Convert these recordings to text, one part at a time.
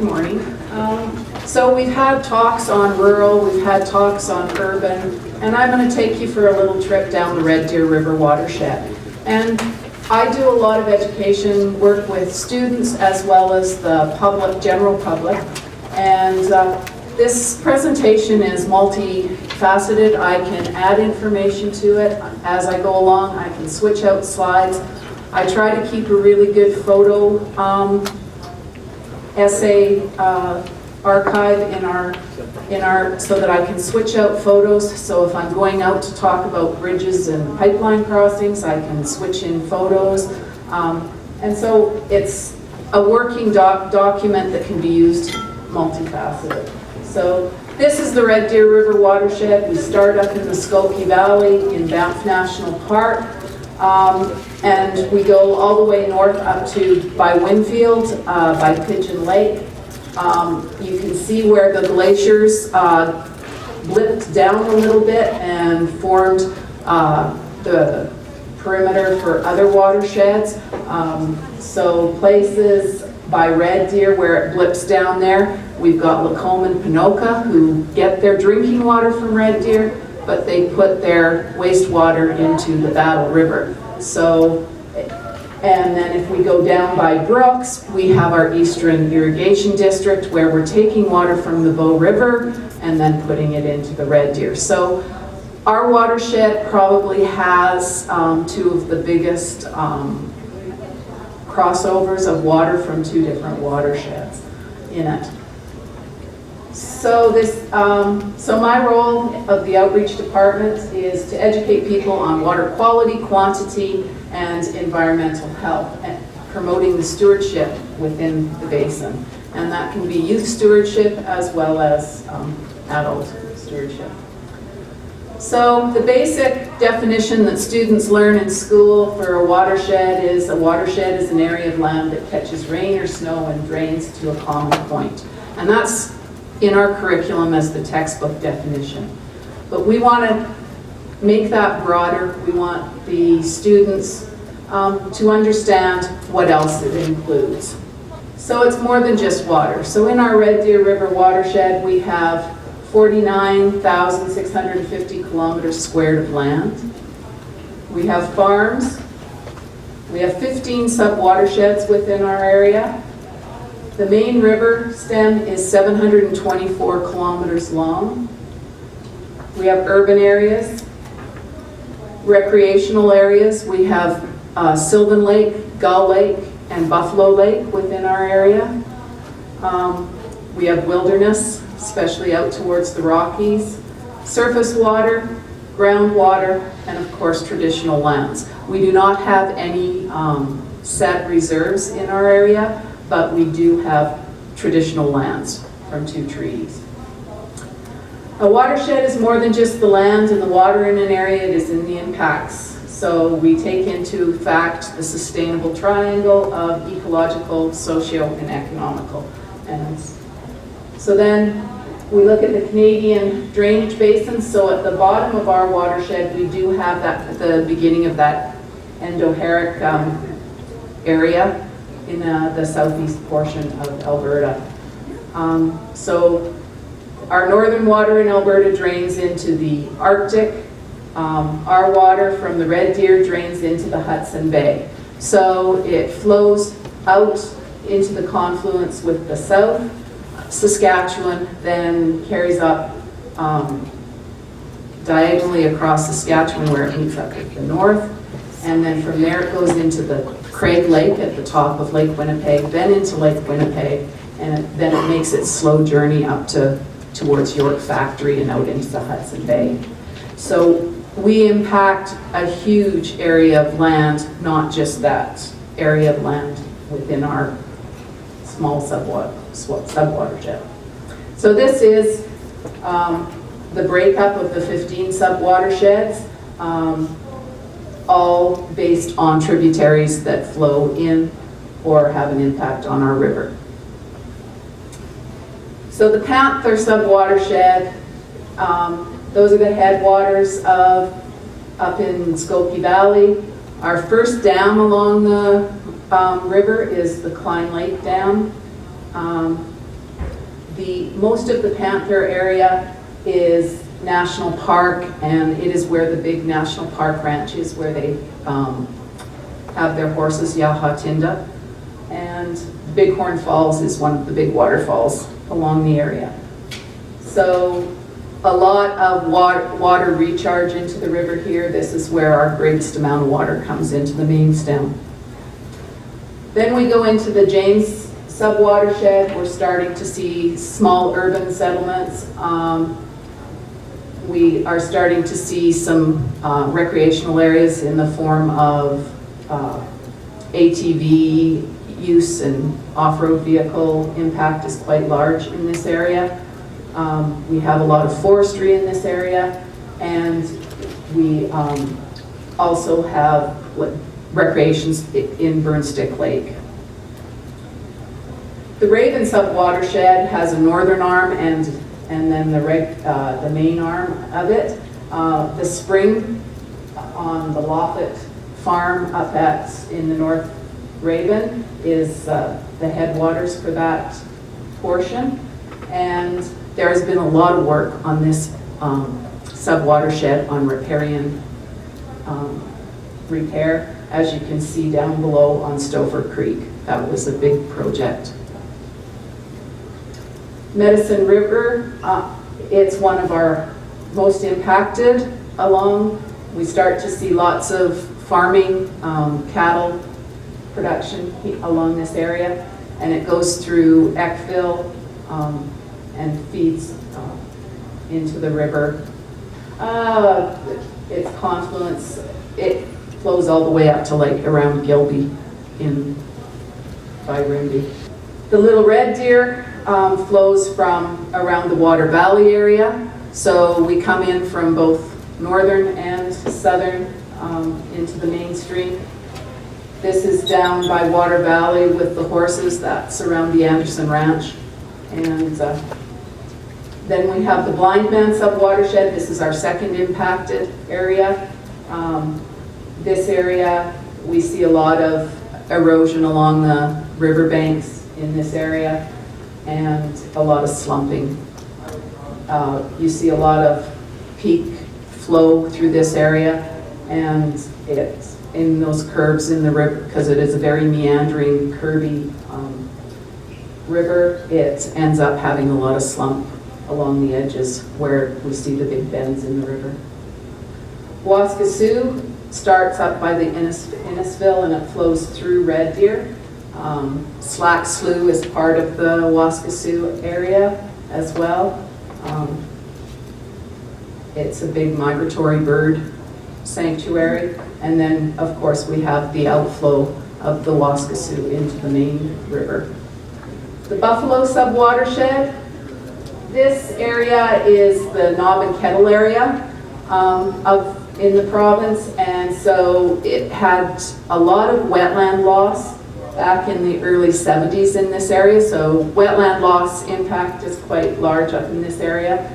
good morning. So we've had talks on rural, we've had talks on urban, and I'm going to take you for a little trip down the Red Deer River watershed. And I do a lot of education work with students as well as the public, general public. And this presentation is multifaceted. I can add information to it as I go along. I can switch out slides. I try to keep a really good photo essay archive in our so that I can switch out photos. So if I'm going out to talk about bridges and pipeline crossings, I can switch in photos. And so it's a working document that can be used multifaceted. So this is the Red Deer River watershed. We start up in the Skokie Valley in Banff National Park. And we go all the way north up to by Winfield, by Pigeon Lake. You can see where the glaciers blipped down a little bit and formed the perimeter for other watersheds. So places by Red Deer where it blips down there, we've got Lacombe and Pinoka who get their drinking water from Red Deer, but they put their wastewater into the Battle River. So, and then if we go down by Brooks, we have our Eastern Irrigation District where we're taking water from the Bow River and then putting it into the Red Deer. So our watershed probably has two of the biggest crossovers of water from two different watersheds in it. So so my role of the outreach department is to educate people on water quality, quantity, and environmental health, and promoting the stewardship within the basin. And that can be youth stewardship as well as adult stewardship. So the basic definition that students learn in school for a watershed is an area of land that catches rain or snow and drains to a common point. And that's in our curriculum as the textbook definition. But we want to make that broader. We want the students to understand what else it includes. So it's more than just water. So in our Red Deer River watershed, we have 49,650 kilometers squared of land. We have farms. We have 15 sub-watersheds within our area. The main river stem is 724 kilometers long. We have urban areas, recreational areas. We have Sylvan Lake, Gull Lake, and Buffalo Lake within our area. We have wilderness, especially out towards the Rockies, surface water, groundwater, and of course traditional lands. We do not have any set reserves in our area, but we do have traditional lands from two treaties. A watershed is more than just the land and the water in an area, it is in the impacts. So we take into fact the sustainable triangle of ecological, socio, and economical ends. So then we look at the Canadian drainage basins. So at the bottom of our watershed, we do have that at the beginning of that endoheric area in the southeast portion of Alberta. So our northern water in Alberta drains into the Arctic. Our water from the Red Deer drains into the Hudson Bay. So it flows out into the confluence with the South Saskatchewan, then carries up diagonally across Saskatchewan where it meets up with the north. And then from there it goes into the Craig Lake at the top of Lake Winnipeg, then into Lake Winnipeg, and then it makes its slow journey up towards York Factory and out into the Hudson Bay. So we impact a huge area of land, not just that area of land within our small sub-watershed. So this is the breakup of the 15 sub-watersheds. All based on tributaries that flow in or have an impact on our river. So the Panther Sub-Watershed, those are the headwaters of up in Skokie Valley. Our first dam along the river is the Klein Lake Dam. Most of the Panther area is national park, and it is where the big national park ranch is, where they have their horses, Yahatinda. And Bighorn Falls is one of the big waterfalls along the area. So a lot of water recharge into the river here. This is where our greatest amount of water comes into the main stem. Then we go into the James Sub-Watershed. We're starting to see small urban settlements. We are starting to see some recreational areas in the form of ATV use, and off-road vehicle impact is quite large in this area. We have a lot of forestry in this area, and we also have recreations in Burnstick Lake. The Raven Sub-Watershed has a northern arm and then the main arm of it. The spring on the Loffitt farm up in the North Raven is the headwaters for that portion. And there has been a lot of work on this sub-watershed on riparian repair, as you can see down below on Stouffer Creek. That was a big project. Medicine River, it's one of our most impacted along. We start to see lots of farming, cattle production along this area, and it goes through Eckville and feeds into the river. Its confluence, it flows all the way up to like around Gilby by Rimby. The Little Red Deer flows from around the Water Valley area. So we come in from both northern and southern into the mainstream. This is down by Water Valley with the horses that surround the Anderson Ranch. And then we have the Blindman Sub-Watershed. This is our second impacted area. This area, we see a lot of erosion along the riverbanks in this area, and a lot of slumping. You see a lot of peak flow through this area, and it's in those curves in the river, because it is a very meandering, curvy river. It ends up having a lot of slump along the edges where we see the big bends in the river. Waskasoo starts up by the Innisfil, and it flows through Red Deer. Slack Slough is part of the Waskasoo area as well. It's a big migratory bird sanctuary. And then, of course, we have the outflow of the Waskasoo into the main river. The Buffalo Sub-Watershed. This area is the Knob and Kettle area in the province, and so it had a lot of wetland loss back in the early 70s in this area. So wetland loss impact is quite large up in this area.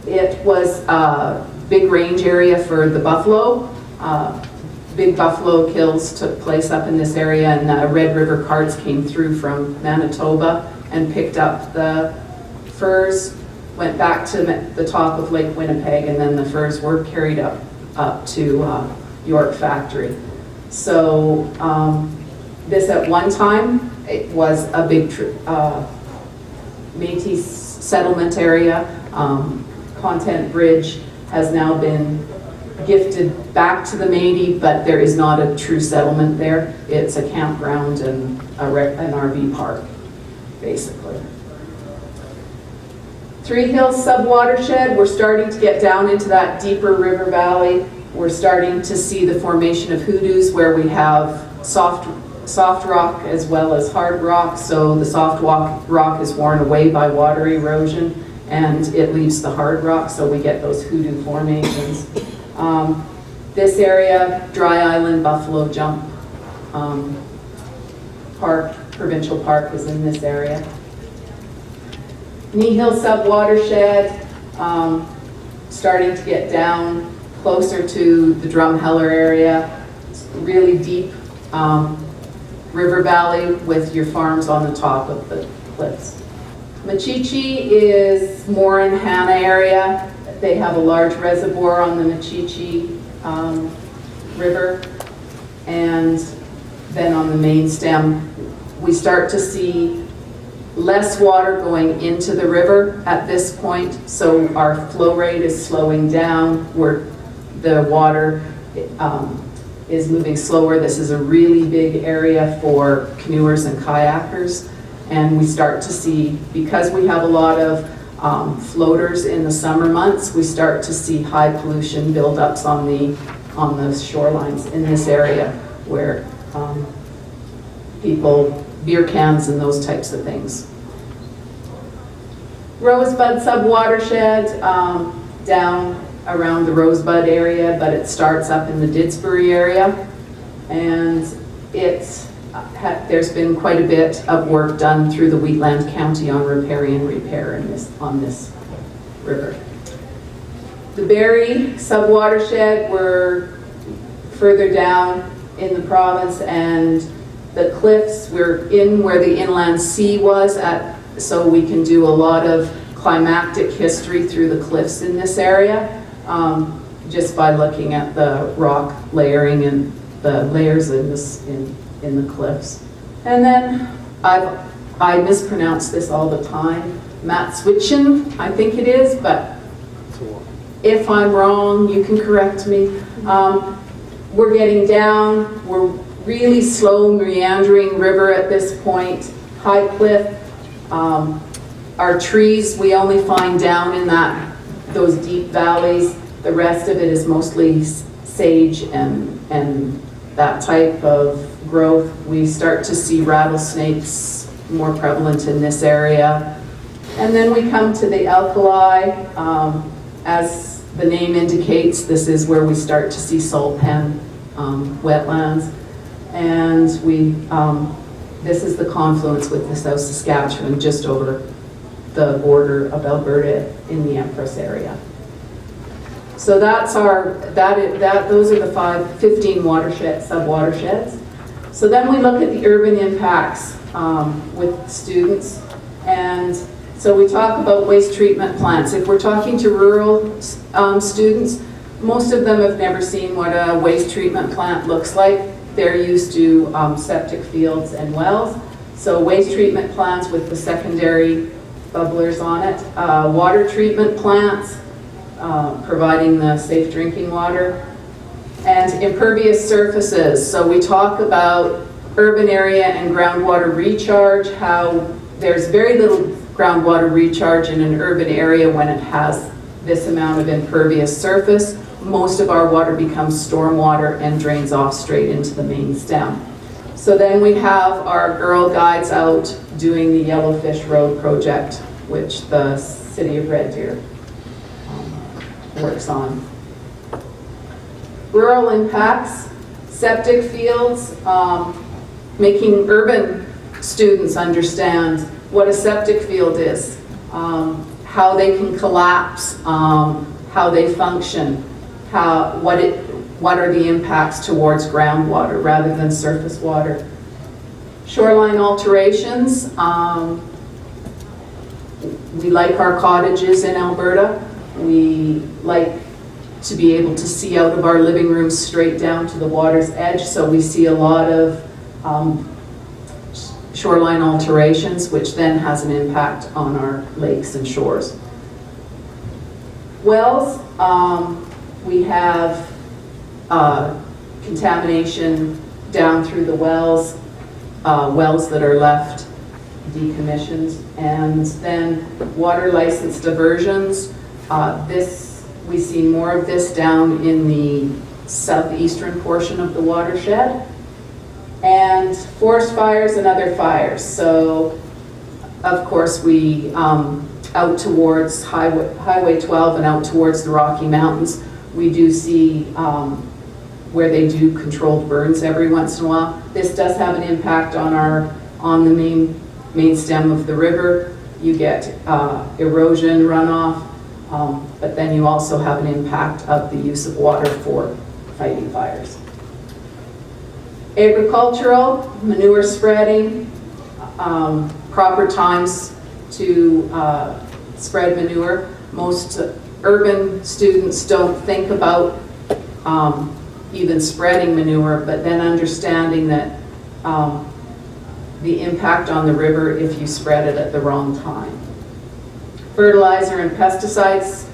It was a big range area for the buffalo. Big buffalo kills took place up in this area, and Red River carts came through from Manitoba and picked up the furs, went back to the top of Lake Winnipeg, and then the furs were carried up to York Factory. So this at one time, it was a big Métis settlement area. Content Bridge has now been gifted back to the Métis, but there is not a true settlement there. It's a campground and an RV park, basically. Threehills Sub-Watershed, we're starting to get down into that deeper river valley. We're starting to see the formation of hoodoos where we have soft rock as well as hard rock. So the soft rock is worn away by water erosion, and it leaves the hard rock, so we get those hoodoo formations. This area, Dry Island Buffalo Jump Park, Provincial Park, is in this area. Threehills Sub-Watershed, starting to get down closer to the Drumheller area. It's really deep river valley with your farms on the top of cliffs. Michichi is more in Hana area. They have a large reservoir on the Michichi River. And then on the main stem, we start to see less water going into the river at this point. So our flow rate is slowing down, where the water is moving slower. This is a really big area for canoers and kayakers. And we start to see, because we have a lot of floaters in the summer months, we start to see high pollution buildups on the shorelines in this area, where people, beer cans and those types of things. Rosebud Sub-Watershed, down around the Rosebud area, but it starts up in the Didsbury area. And there's been quite a bit of work done through the Wheatland County on riparian repair on this river. The Barrie Sub-Watershed, we're further down in the province, and the cliffs, we're in where the inland sea was at, so we can do a lot of climatic history through the cliffs in this area, just by looking at the rock layering and the layers in the cliffs. And then I mispronounce this all the time, Matzhiwin, I think it is, but if I'm wrong, you can correct me. We're getting down, we're really slow meandering river at this point, high cliff. Our trees we only find down in those deep valleys. The rest of it is mostly sage and that type of growth. We start to see rattlesnakes more prevalent in this area. And then we come to the Alkali. As the name indicates, this is where we start to see salt pen wetlands. And this is the confluence with the South Saskatchewan, just over the border of Alberta in the Empress area. So those are the 15 watershed, sub-watersheds. So then we look at the urban impacts with students. And so we talk about waste treatment plants. If we're talking to rural students, most of them have never seen what a waste treatment plant looks like. They're used to septic fields and wells. So waste treatment plants with the secondary bubblers on it. Water treatment plants, providing the safe drinking water. And impervious surfaces. So we talk about urban area and groundwater recharge, how there's very little groundwater recharge in an urban area when it has this amount of impervious surface. Most of our water becomes stormwater and drains off straight into the main stem. So then we have our Girl Guides out doing the Yellowfish Road project, which the City of Red Deer works on. Rural impacts, septic fields, making urban students understand what a septic field is, how they can collapse, how they function, what are the impacts towards groundwater rather than surface water. Shoreline alterations, we like our cottages in Alberta. We like to be able to see out of our living rooms straight down to the water's edge, so we see a lot of shoreline alterations, which then has an impact on our lakes and shores. Wells, we have contamination down through the wells, wells that are left decommissioned, and then water license diversions. We see more of this down in the southeastern portion of the watershed. And forest fires and other fires. So, of course, we out towards Highway 12 and out towards the Rocky Mountains, we do see where they do controlled burns every once in a while. This does have an impact on the main stem of the river. You get erosion, runoff, but then you also have an impact of the use of water for fighting fires. Agricultural, manure spreading, proper times to spread manure. Most urban students don't think about even spreading manure, but then understanding that the impact on the river if you spread it at the wrong time. Fertilizer and pesticides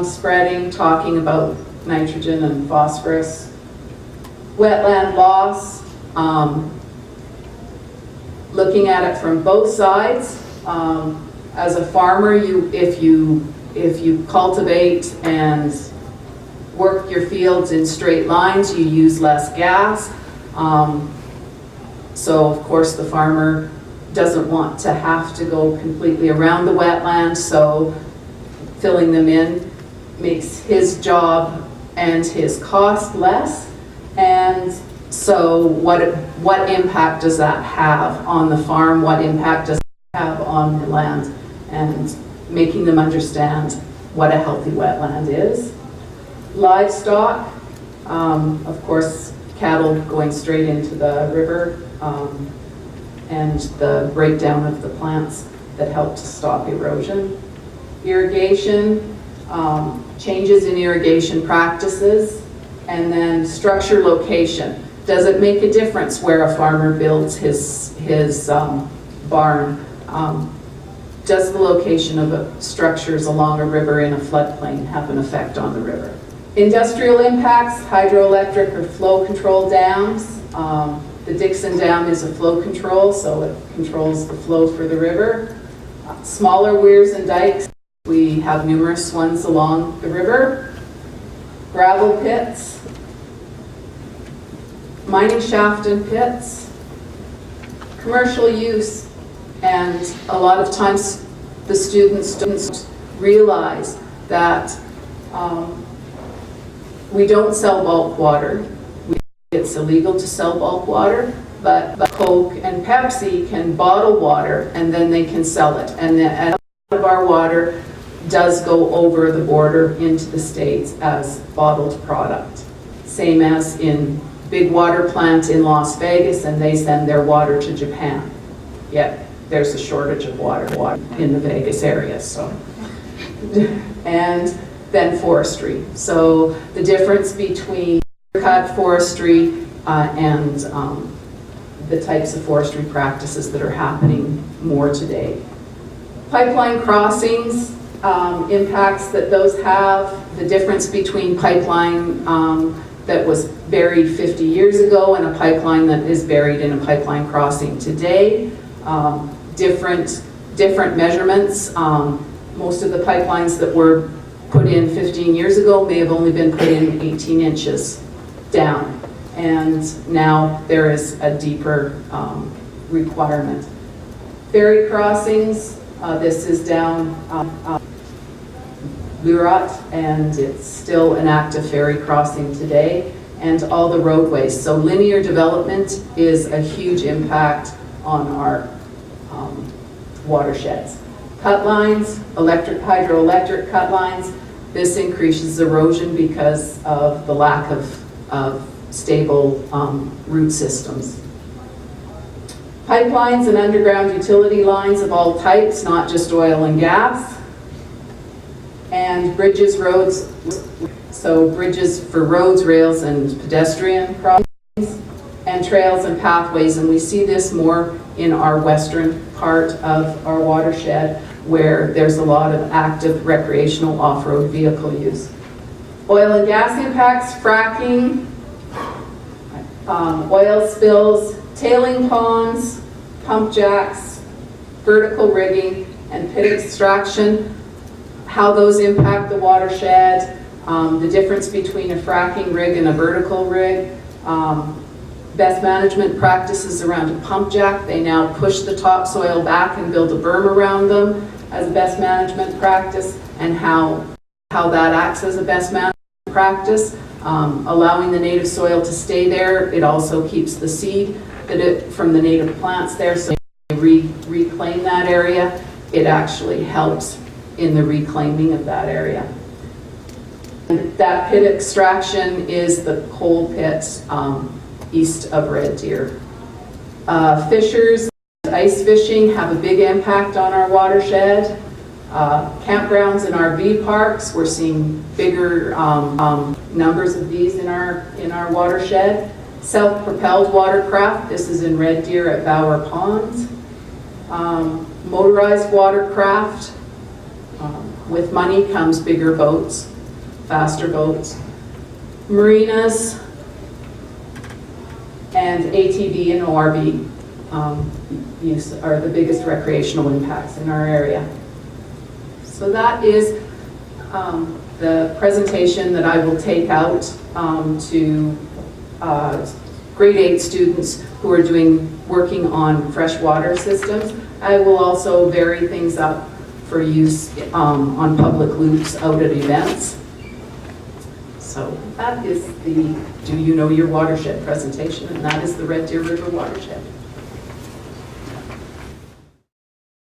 spreading, talking about nitrogen and phosphorus. Wetland loss, looking at it from both sides. As a farmer, if you cultivate and work your fields in straight lines, you use less gas. So of course the farmer doesn't want to have to go completely around the wetland, so filling them in makes his job and his cost less. And so what impact does that have on the farm? What impact does it have on the land? And making them understand what a healthy wetland is. Livestock, of course, cattle going straight into the river, and the breakdown of the plants that help to stop erosion. Irrigation, changes in irrigation practices, and then structure location. Does it make a difference where a farmer builds his barn? Does the location of structures along a river in a floodplain have an effect on the river? Industrial impacts, hydroelectric or flow control dams. The Dixon Dam is a flow control, so it controls the flow for the river. Smaller weirs and dikes, we have numerous ones along the river. Gravel pits, mining shaft and pits, commercial use, and a lot of times the students don't realize that we don't sell bulk water. It's illegal to sell bulk water, but Coke and Pepsi can bottle water and then they can sell it. And a lot of our water does go over the border into the States as bottled product. Same as in big water plant in Las Vegas, and they send their water to Japan. Yet there's a shortage of water in the Vegas area. So, and then forestry. So the difference between cut forestry and the types of forestry practices that are happening more today. Pipeline crossings, impacts that those have, the difference between pipeline that was buried 50 years ago and a pipeline that is buried in a pipeline crossing today. Different measurements. Most of the pipelines that were put in 15 years ago may have only been put in 18 inches down, and now there is a deeper requirement. Ferry crossings, this is down Lurat, and it's still an active ferry crossing today, and all the roadways. So linear development is a huge impact on our watersheds. Cut lines, hydroelectric cut lines, this increases erosion because of the lack of stable root systems. Pipelines and underground utility lines of all types, not just oil and gas. And bridges, roads, so bridges for roads, rails, and pedestrian crossings, and trails and pathways. And we see this more in our western part of our watershed, where there's a lot of active recreational off-road vehicle use. Oil and gas impacts, fracking, oil spills, tailing ponds, pump jacks, vertical rigging, and pit extraction, how those impact the watershed, the difference between a fracking rig and a vertical rig, best management practices around a pump jack. They now push the topsoil back and build a berm around them as a best management practice, and how that acts as a best management practice, allowing the native soil to stay there. It also keeps the seed from the native plants there, so they reclaim that area. It actually helps in the reclaiming of that area. And that pit extraction is the coal pits east of Red Deer. Fissures, Ice fishing have a big impact on our watershed. Campgrounds and RV parks, we're seeing bigger numbers of these in our watershed. Self-propelled watercraft, this is in Red Deer at Bower Ponds. Motorized watercraft, with money comes bigger boats, faster boats. Marinas, and ATV and ORV use are the biggest recreational impacts in our area. So that is the presentation that I will take out to grade 8 students who are working on freshwater systems. I will also vary things up for use on public loops out at events. So that is the Do You Know Your Watershed presentation, and that is the Red Deer River Watershed.